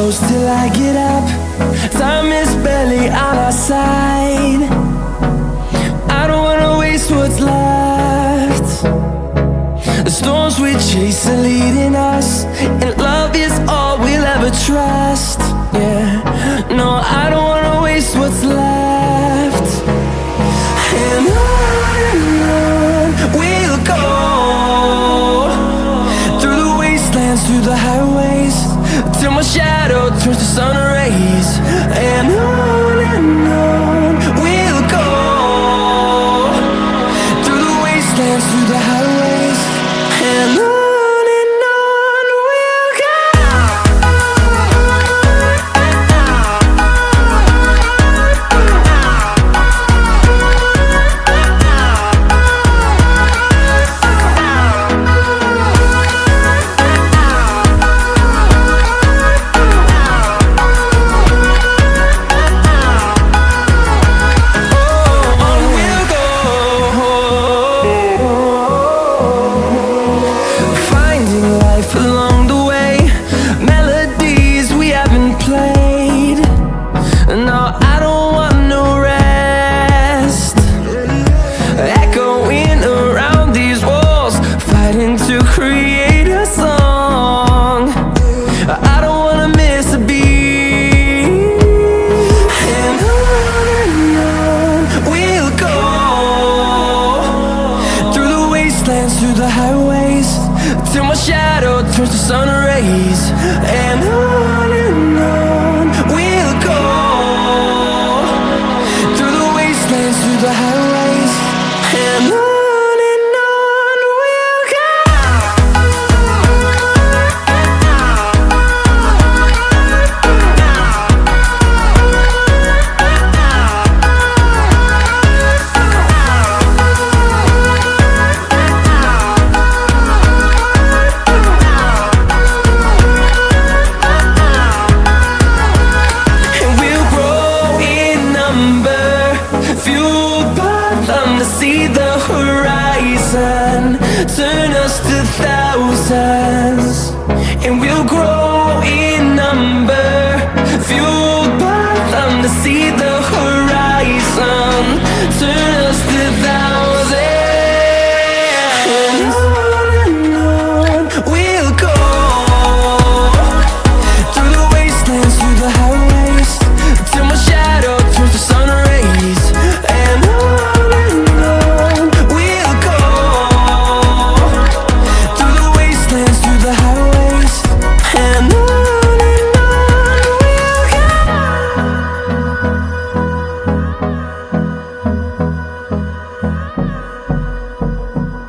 close till I get up. Time is barely on our side. I don't wanna waste what's left. The storms we chase are leading us, and love is all we'll ever trust. Yeah, no, I don't wanna waste what's left. And on we'll go, through the wastelands, through the highways, till my shadow turns to sun rays. And on we'll go, through the wastelands, through the highways, and on. Along the way, melodies we haven't played. No, I don't want no rest. Echoing around these walls, fighting to create a song. I don't wanna miss a beat. And on we'll go, through the wastelands, through the highways, till my shadow turns to sun rays. And on we'll go, through the wastelands, through the highways, and on we'll go. Fueled by them to see the horizon.